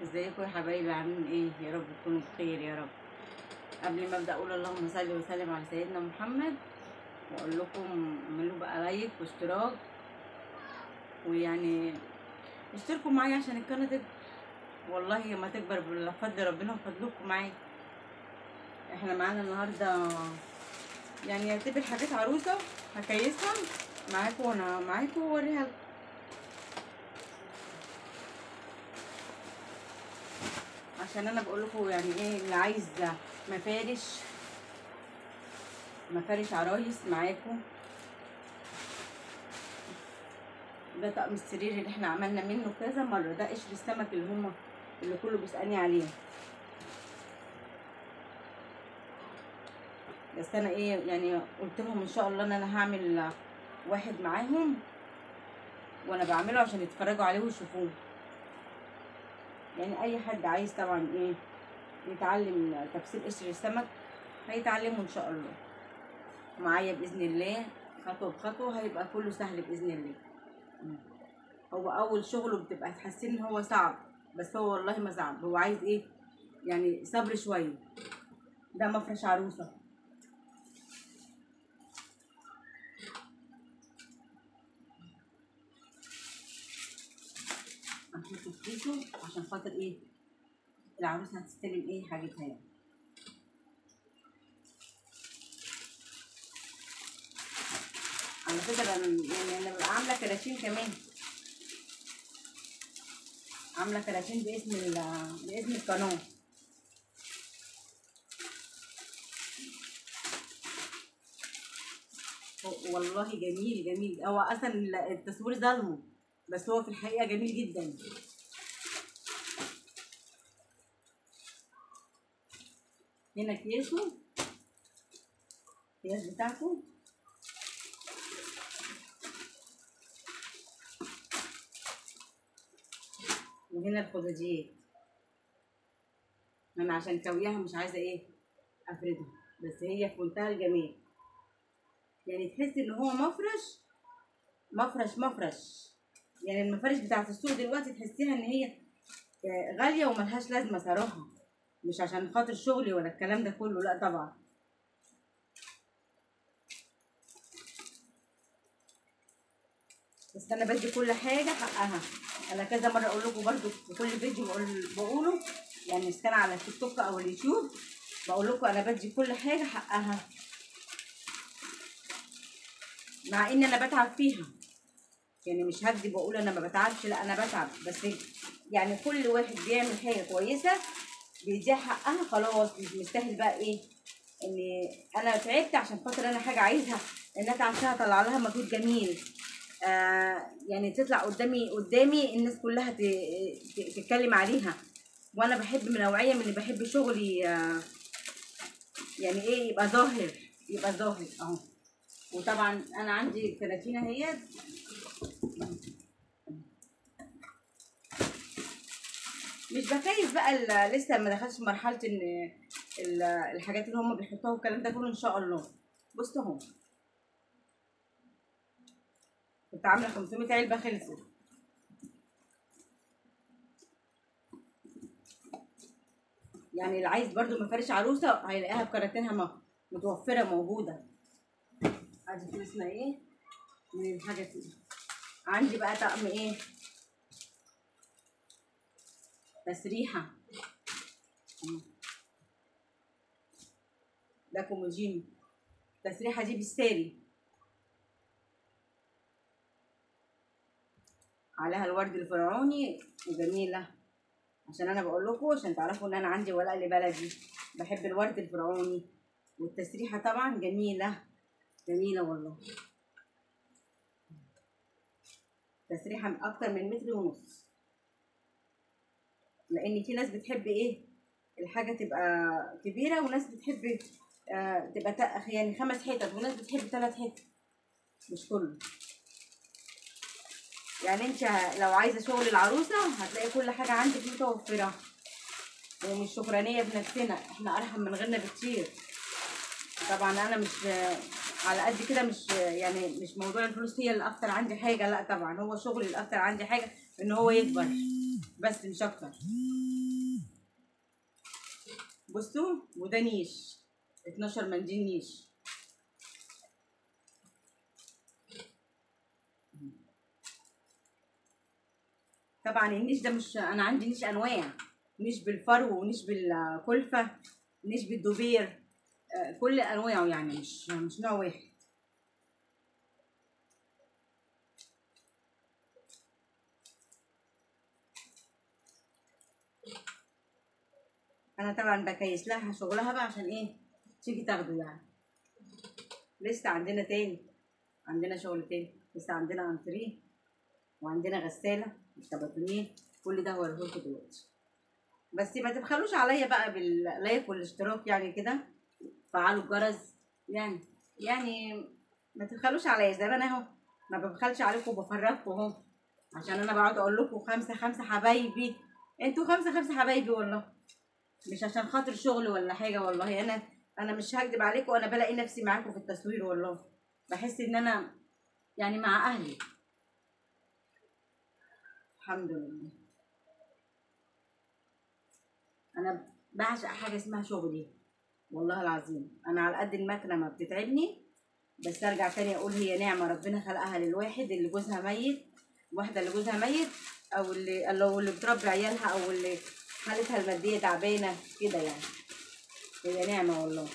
ازيكم يا حبايبي، عاملين ايه؟ يا رب تكونوا بخير يا رب. قبل ما ابدا اقول اللهم صل وسلم على سيدنا محمد، واقول لكم اعملوا بقى لايك واشتراك، ويعني اشتركوا معايا عشان القناه تكبر. والله ما تكبر بفضل ربنا وفضلكم معايا. احنا معانا النهارده يعني يعتبر حاجات عروسه هكيسها معاكم وانا معاكم واوريها لكم. عشان انا بقول لكم يعني ايه اللي عايز مفارش عرايس معاكم. ده طقم السرير اللي احنا عملنا منه كذا مره، ده قشر السمك اللي كله بيسالني عليه. بس انا ايه يعني قلت لهم ان شاء الله ان انا هعمل واحد معاهم وانا بعمله عشان يتفرجوا عليه ويشوفوه. يعني اي حد عايز طبعا ايه يتعلم تفصيل قشر السمك هيتعلمه ان شاء الله معايا باذن الله، خطوه بخطوه هيبقى كله سهل باذن الله. هو اول شغله بتبقى تحسين ان هو صعب، بس هو والله ما صعب، هو عايز ايه يعني صبر شويه. ده مفرش عروسه هنحطه في كيسه عشان خاطر ايه العروسه هتستلم ايه حاجتها يعني. على فكره انا ببقى عامله كراتين كمان، عامله كراتين باسم القناه. والله جميل جميل، هو اصلا التصوير ظلمه بس هو في الحقيقه جميل جدا. هنا اكياس بتاعته، وهنا الخداديات. انا عشان كويها مش عايزه ايه افردها، بس هي في منتهى الجمال. يعني تحس ان هو مفرش. يعني المفارش بتاعت السوق دلوقتي تحسيها ان هي غاليه وملهاش لازمه صراحه، مش عشان خاطر شغلي ولا الكلام ده كله، لا طبعا. بس انا بدي كل حاجه حقها. انا كذا مره اقول لكم برضو في كل فيديو بقوله، يعني اذا كان على التيك توك او اليوتيوب بقول لكم انا بدي كل حاجه حقها، مع ان انا بتعب فيها. يعني مش هكدب واقول انا ما بتعبش، لا انا بتعب، بس يعني كل واحد بيعمل حاجه كويسه بيديها حقها، خلاص مش مستاهل بقى ايه ان انا تعبت عشان خاطر انا حاجه عايزها ان اتعب فيها اطلع لها مجهود جميل. يعني تطلع قدامي الناس كلها تتكلم عليها. وانا بحب من نوعيه من اللي بحب شغلي يعني ايه يبقى ظاهر اهو. وطبعا انا عندي كراتين اهيت، مش بكيف بقى لسه ما دخلتش مرحله ان الحاجات اللي هم بيحطوها والكلام ده كله ان شاء الله. بصوا اهو كنت عامله 500 علبه خلصت. يعني اللي عايز برضو مفارش عروسه هيلاقيها بكراتينها متوفره موجوده. ادي فلوسنا ايه من الحاجات دي. عندي بقى طقم ايه تسريحه، ده كومودينو. التسريحه دي بالساري عليها الورد الفرعوني وجميله. عشان انا بقول لكم عشان تعرفوا ان انا عندي ولاء لبلدي، بحب الورد الفرعوني. والتسريحه طبعا جميله والله. تسريحه من اكتر من متر ونص، لان في ناس بتحب ايه الحاجه تبقى كبيره، وناس بتحب تبقى يعني 5 حتت، وناس بتحب 3 حتت، مش كله. يعني انت لو عايزه شغل العروسه هتلاقي كل حاجه عندك متوفره. ومش شكرانيه بنفسنا، احنا ارحم من غيرنا بكتير. طبعا انا مش على قد كده، مش يعني مش موضوع الفلوس هي اللي اكتر عندي حاجه، لا طبعا هو شغلي اللي اكتر عندي حاجه ان هو يكبر. بس مش اكتر. بصوا، وده نيش 12 منديل نيش. طبعا النيش ده مش، انا عندي نيش انواع، نيش بالفرو ونيش بالكلفه، نيش بالدوبير، كل انواعه يعني، مش نوع واحد. انا طبعا بكيس لها شغلها بقى عشان ايه تيجي تاخده يعني. لسه عندنا تاني، عندنا شغل تاني، لسه عندنا انتريه وعندنا غساله الكاباتونيه، كل ده هوريهولكوا دلوقتي. بس ما تبخلوش عليا بقى باللايك والاشتراك يعني كده، فعلوا الجرس يعني ما تبخلوش عليا زي ما انا اهو ما ببخلش عليكم وبفرجكم اهو، عشان انا بقعد اقول لكم خمسه خمسه حبايبي، انتوا خمسه خمسه حبايبي والله، مش عشان خاطر شغل ولا حاجه والله. انا مش هكدب عليكم، انا بلاقي نفسي معاكم في التصوير والله، بحس ان انا يعني مع اهلي. الحمد لله. انا بعشق حاجه اسمها شغلي والله العظيم. انا على قد المكنه ما بتتعبني، بس ارجع تاني اقول هي نعمه ربنا خلقها للواحد اللي جوزها ميت، واحده اللي جوزها ميت، او اللي بتربي عيالها، او اللي حالتها الماديه تعبانه كده يعني. هي نعمه والله،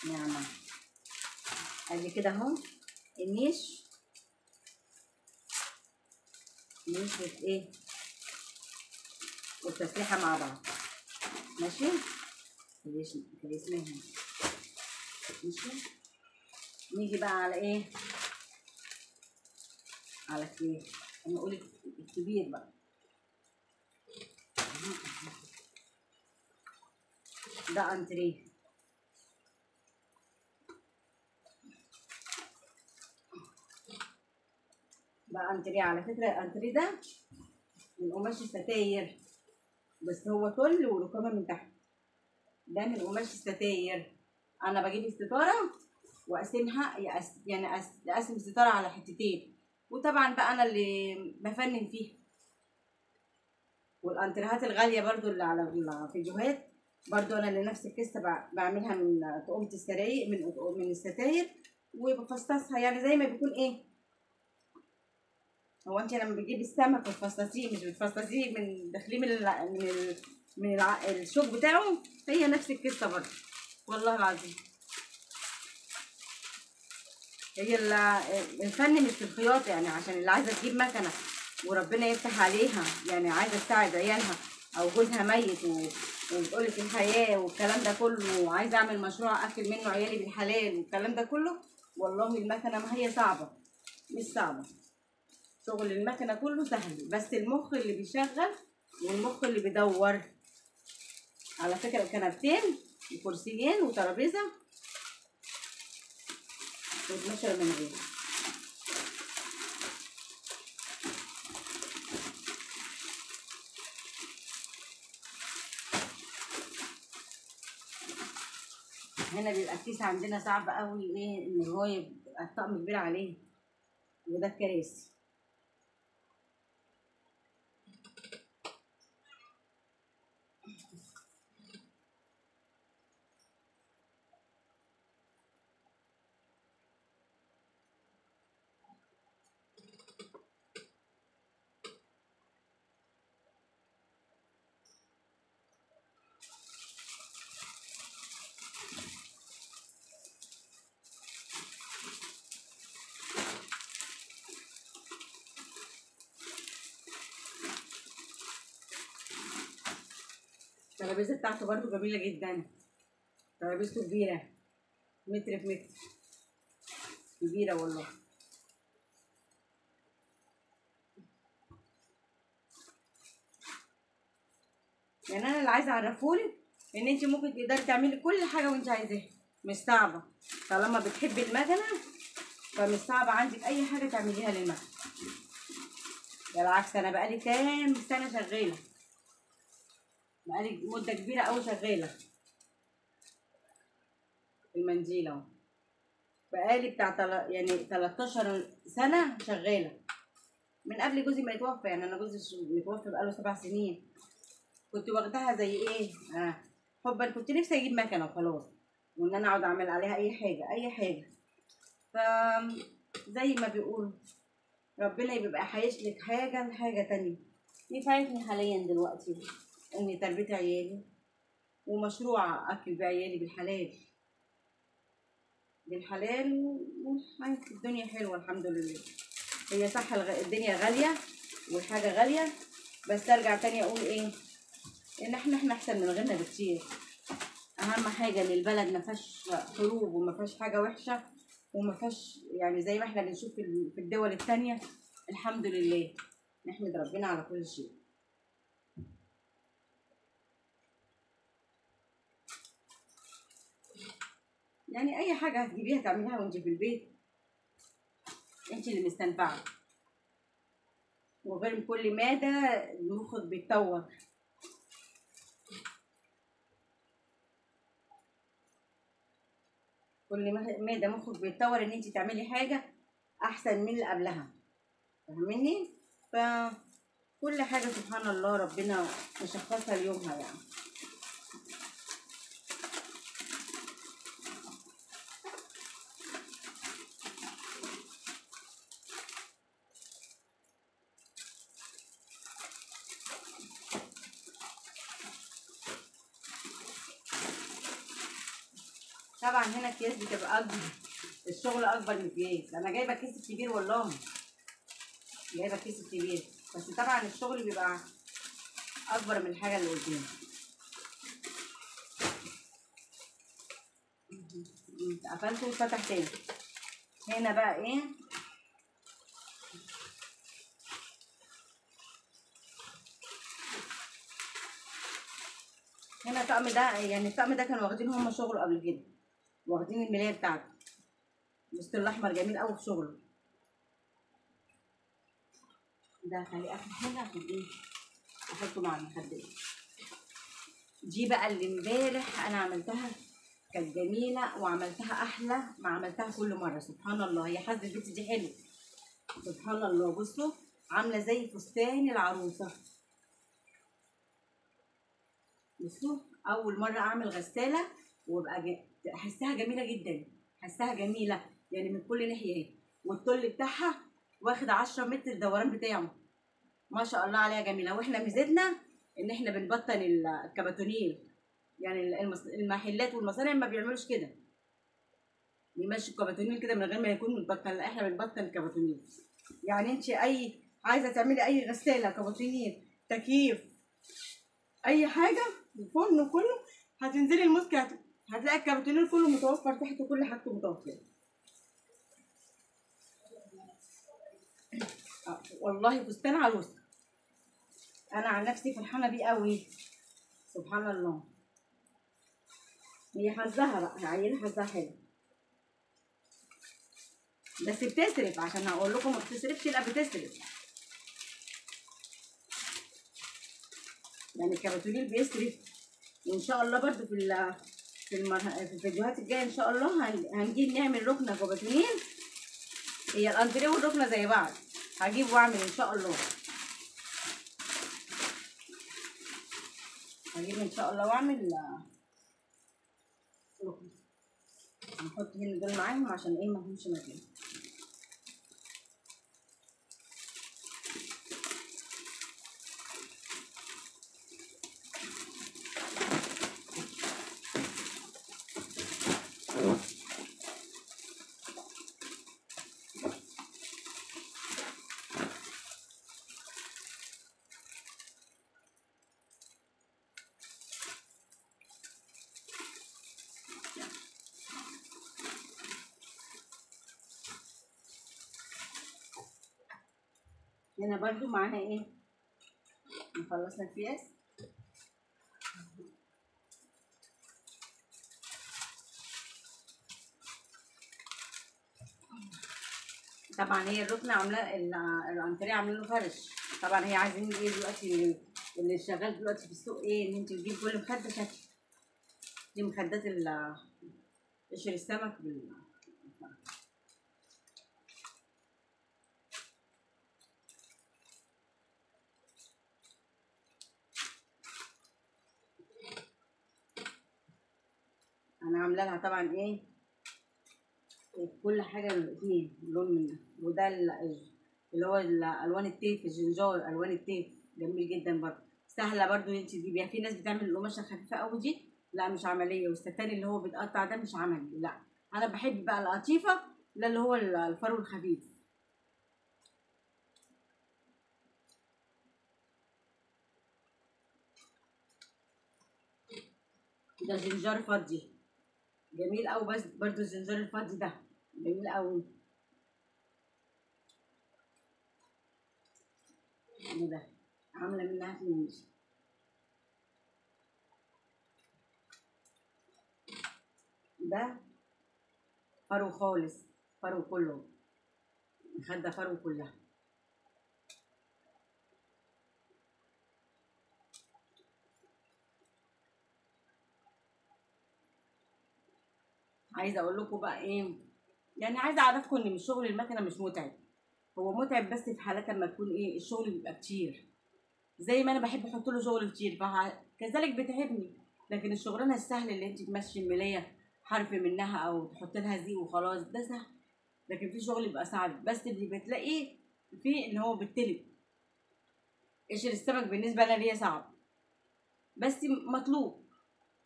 نعمه. ادي كده اهو النيش، نيش ايه والتسريحه مع بعض، ماشي. كويس منها، ماشي. نيجي بقى على ايه، على ايه، انا اقول الكبير بقى. ده انتريه، ده انتريه على فكره. الانتريه ده من قماش الستاير، بس هو طل وركامه من تحت. ده من قماش الستاير. انا بجيب الستاره واقسمها، يعني اقسم الستاره على حتتين، وطبعا بقى انا اللي بفنن فيها. والانتريهات الغاليه برضو اللي على الفيديوهات، برضو انا اللي نفس القصه بعملها من طقومه السراير، من الستاير، وبفصصها يعني زي ما بيكون ايه. هو انت لما بتجيبي السمك وتفصصيه، مش بتفصصيه من داخليه الشوك بتاعه، هي نفس القصه برضه والله العظيم. هي الفن مش في الخياطه يعني، عشان اللي عايزه تجيب مكنه وربنا يفتح عليها، يعني عايزه تساعد عيالها او جوزها ميت وبتقولك الحياه والكلام ده كله، وعايزه اعمل مشروع اكل منه عيالي بالحلال والكلام ده كله، والله المكنه ما هي صعبه، مش صعبه. شغل المكنه كله سهل، بس المخ اللي بيشغل والمخ اللي بيدور. على فكره كنبتين وكرسيين وترابيزه و12 من غير. هنا بيبقى الكيس عندنا صعب قوي ايه ان هو يبقى الطقم كبير عليه، وده الكراسي. الترابيزه بتاعته برضو جميله جدا، ترابيزته كبيره، متر في متر، كبيره والله. يعني انا اللي عايزه اعرفهولك ان انت ممكن تقدري تعملي كل حاجه وانت عايزاها، مش صعبه. طالما بتحبي المكنه فمش صعبه عندك اي حاجه تعمليها للمكنه. بالعكس، انا بقالي كام سنه شغاله، بقالي مده كبيره قوي شغاله في المنديل اهو. بقالي بتاع يعني 13 سنه شغاله، من قبل جوزي ما يتوفى، يعني انا جوزي متوفى بقاله 7 سنين. كنت واخداها زي ايه، حبا، كنت نفسي اجيب مكنه وخلاص، وان انا اقعد اعمل عليها اي حاجه اي حاجه. ف زي ما بيقولوا ربنا بيبقى حايشلك حاجه لحاجه تانية. ينفعتني حاليا دلوقتي اني تربيت عيالي ومشروع اكل بعيالي بالحلال بالحلال، وحياتي الدنيا حلوه الحمد لله. هي صح الدنيا غاليه والحاجه غاليه، بس ارجع تاني اقول ايه، ان احنا احسن من غيرنا بكتير. اهم حاجه ان البلد ما فيهاش حروب وما فيهاش حاجه وحشه وما فيهاش، يعني زي ما احنا بنشوف في الدول التانية. الحمد لله، نحمد ربنا على كل شيء. يعني اي حاجه هتجيبيها تعمليها وانت في البيت انت اللي مستنفعه، وغير كل مادة مخك بيتطور. كل مادة مخك بيتطور ان انت تعملي حاجة احسن من اللي قبلها، فاهميني؟ فكل حاجة سبحان الله ربنا مشخصها ليومها يعني. طبعا هنا الكيس بتبقى اكبر، الشغل اكبر من الكيس. انا جايبه الكيس الكبير والله، جايبه الكيس الكبير، بس طبعا الشغل بيبقى اكبر من الحاجه اللي قدامي. قفلته وفتح تاني. هنا بقى ايه، هنا الطقم ده، يعني الطقم ده كانوا واخدين هما شغله قبل كده، واخدين الملايه بتاعته. الوسط الاحمر جميل قوي في شغله ده. خليه اخر حاجه عشان ايه، احطه مع المخدات. دي بقى اللي امبارح انا عملتها، كانت جميله وعملتها احلى ما عملتها كل مره. سبحان الله، هي حظ البيت دي حلو. سبحان الله، بصوا عامله زي فستان العروسه. بصوا اول مره اعمل غساله وابقى احسها جميله جدا، احسها جميله يعني من كل ناحيه اهي. والطل بتاعها واخد 10 متر الدوران بتاعه، ما شاء الله عليها جميله. واحنا ميزتنا ان احنا بنبطن الكباتونيل، يعني المحلات والمصانع ما بيعملوش كده، بيمشوا الكباتونيل كده من غير ما يكون متبطن. لا احنا بنبطن الكباتونيل. يعني انت اي عايزه تعملي اي غساله، كباتونيل، تكييف، اي حاجه، الفرن كله، هتنزلي المسك هتلاقي الكرتونيل كله متوفر تحت، وكل حاجته متوفره. والله فستان عروسه، انا عن نفسي فرحانه بيه قوي. سبحان الله، هي حظها بقى، عيل حظها حلو، بس بتصرف. عشان اقول لكم ما بتصرفش، لا بتصرف. يعني الكرتونيل بيصرف. وان شاء الله برضو في الفيديوهات الجايه ان شاء الله هنجيب نعمل ركنه كرتونيل. هي الانتريه والركنه زي بعض، هجيب واعمل ان شاء الله. هجيب ان شاء الله واعمل ركنه. هنحط هنا دول معاهم عشان ايه مفهومش مكان. هنا برضو معاها ايه، خلصنا الفياس. طبعا هي الركنه عامله الانتريه عاملين له فرش. طبعا هي عايزين ايه دلوقتي، اللي شغال دلوقتي في السوق ايه، ان انت تجيب كل مخده شكل. دي مخدات قشر السمك انا عامله لها طبعا ايه كل حاجه فيه لون من ده، وده اللي هو الوان التيف، الجنجار الوان التيف جميل جدا برضه، سهله برضه انت تجيبيها. في ناس بتعمل القماشه الخفيفه قوي دي، لا مش عمليه، والستان اللي هو بيتقطع ده مش عملي، لا انا بحب بقى القطيفه، لا اللي هو الفرو الخفيف. ده جنجار فضي جميل قوي، بس برضه الجنجار الفضي ده جميل قوي. ده عامله منها فينيش. ده فرو خالص، فرو كله، مخده فرو كلها. عايزه اقول لكم بقى ايه، يعني عايزه اعرفكم ان مش شغل المكنه مش متعب، هو متعب بس في حالات لما تكون ايه الشغل بيبقى كتير، زي ما انا بحب احط له شغل كتير كذلك بتعبني. لكن الشغلانه السهله اللي انت تمشي الملايه حرف منها او تحط لها زيق وخلاص ده سهل، لكن في شغل بيبقى صعب، بس اللي بتلاقيه في ان هو بالتلت. قشر السمك بالنسبه لنا ليا صعب، بس مطلوب،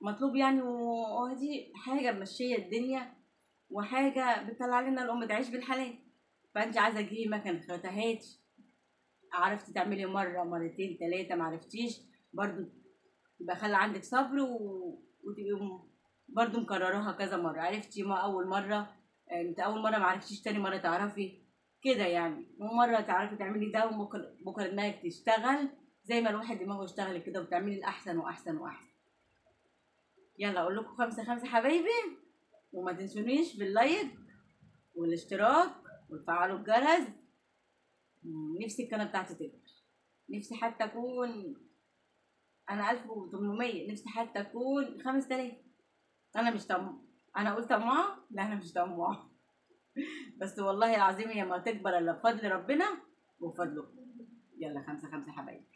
مطلوب يعني، وهذه حاجه ماشيه الدنيا، وحاجه بتطلع لنا الام تعيش بالحلال. فانت عايزه تجيبي مكنه فتحات، عرفتي تعملي مره مرتين ثلاثه، معرفتيش برضو يبقى خلي عندك صبر وتبقي برضو مكرراها كذا مره. عرفتي ما اول مره، انت اول مره معرفتيش، تاني مره تعرفي كده يعني، ومره تعرفي تعملي ده، وبكره بكره دماغك تشتغل زي ما الواحد دماغه اشتغل كده، وتعملي الاحسن واحسن واحسن. يلا اقول لكم 5 حبايبي، وما تنسونيش باللايك والاشتراك وتفعلوا الجرس. نفسي القناه بتاعتي تكبر، نفسي حتى اكون، انا 1800، نفسي حتى اكون 5000. انا مش انا قلت طماعه، لا انا مش طماعه بس والله العظيم هي ما تكبر الا بفضل ربنا وبفضلكم. يلا 5 حبايبي.